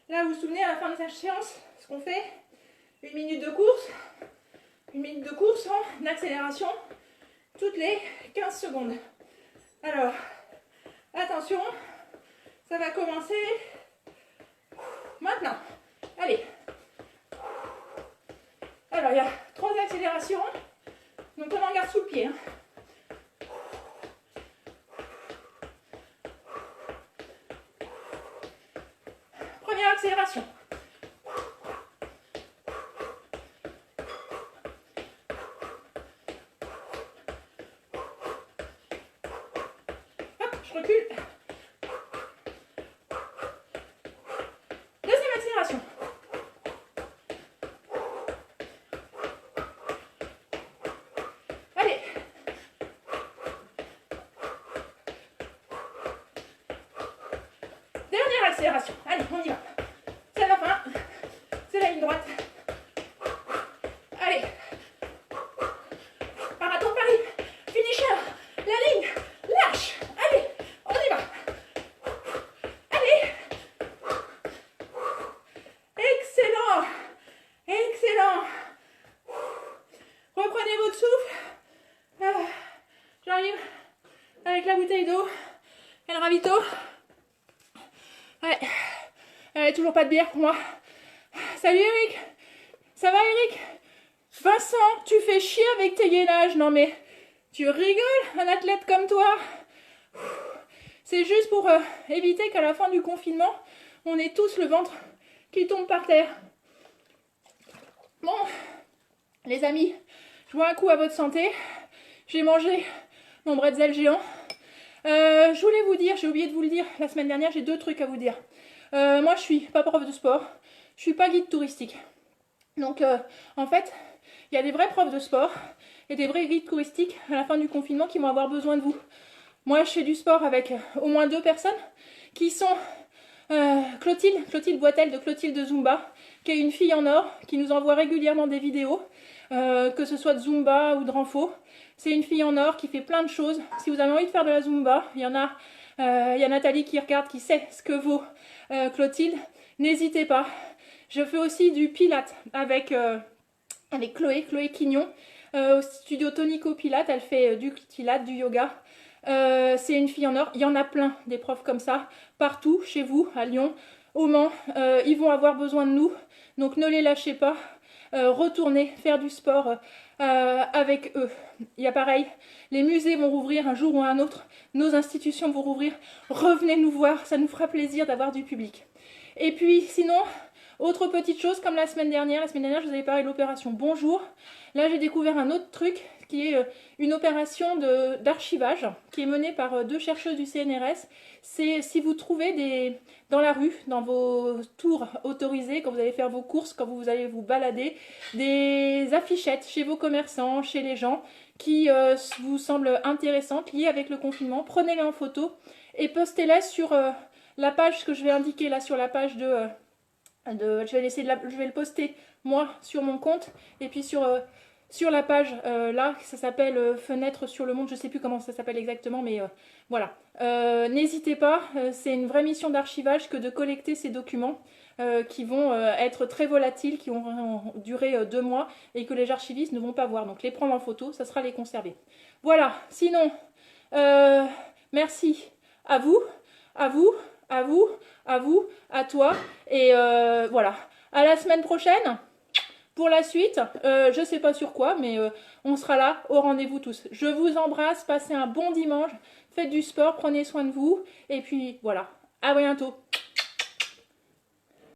là vous vous souvenez à la fin de cette séance, ce qu'on fait, une minute de course. Une minute de course en accélération toutes les 15 secondes. Alors, attention, ça va commencer maintenant. Allez. Alors, il y a 3 accélérations. Donc, on en garde sous le pied. Hein. Première accélération. Hop, je recule. Deuxième accélération. Allez. Dernière accélération. Allez, on y va. C'est la fin. c'est la ligne droite. Allez. Marathon Paris. Finisher. La ligne. Lâche. Allez, on y va. Allez. Excellent. Excellent. Reprenez votre souffle. J'arrive avec la bouteille d'eau et le ravito. Ouais. Toujours pas de bière pour moi. Salut Eric. Ça va Eric? Vincent, tu fais chier avec tes gainages. Non mais, tu rigoles, un athlète comme toi. C'est juste pour éviter qu'à la fin du confinement, on ait tous le ventre qui tombe par terre. Bon, les amis, je bois un coup à votre santé. J'ai mangé mon bretzel géant. Je voulais vous dire, j'ai oublié de vous le dire la semaine dernière, j'ai 2 trucs à vous dire. Moi, je suis pas prof de sport, je suis pas guide touristique. Donc, en fait, il y a des vrais profs de sport et des vrais guides touristiques à la fin du confinement qui vont avoir besoin de vous. Moi, je fais du sport avec au moins 2 personnes qui sont Clotilde Boitel de Clotilde Zumba, qui est une fille en or, qui nous envoie régulièrement des vidéos, que ce soit de Zumba ou de Renfo. C'est une fille en or qui fait plein de choses. Si vous avez envie de faire de la Zumba, il y a Nathalie qui regarde, qui sait ce que vaut Clotilde. N'hésitez pas. Je fais aussi du Pilates avec Chloé Quignon, au studio Tonico Pilates. Elle fait du Pilates, du yoga. C'est une fille en or. Il y en a plein des profs comme ça, partout, chez vous, à Lyon, au Mans. Ils vont avoir besoin de nous, donc ne les lâchez pas. Retournez faire du sport avec eux. Il y a pareil, les musées vont rouvrir un jour ou un autre, nos institutions vont rouvrir. Revenez nous voir, ça nous fera plaisir d'avoir du public. Et puis sinon, autre petite chose, comme la semaine dernière, je vous avais parlé de l'opération Bonjour. Là, j'ai découvert un autre truc qui est une opération d'archivage qui est menée par 2 chercheuses du CNRS. C'est si vous trouvez dans la rue, dans vos tours autorisés, quand vous allez faire vos courses, quand vous allez vous balader, des affichettes chez vos commerçants, chez les gens qui vous semblent intéressantes, liées avec le confinement, prenez-les en photo et postez-les sur la page que je vais indiquer là, sur la page je vais le poster moi sur mon compte et puis sur la page là, ça s'appelle Fenêtre sur le monde, je ne sais plus comment ça s'appelle exactement, mais voilà. N'hésitez pas, c'est une vraie mission d'archivage que de collecter ces documents qui vont être très volatiles, qui vont durer 2 mois et que les archivistes ne vont pas voir. Donc les prendre en photo, ça sera les conserver. Voilà, sinon, merci à vous, à toi, et voilà. À la semaine prochaine pour la suite, je sais pas sur quoi, mais on sera là au rendez-vous tous. Je vous embrasse, passez un bon dimanche, faites du sport, prenez soin de vous, et puis voilà, à bientôt.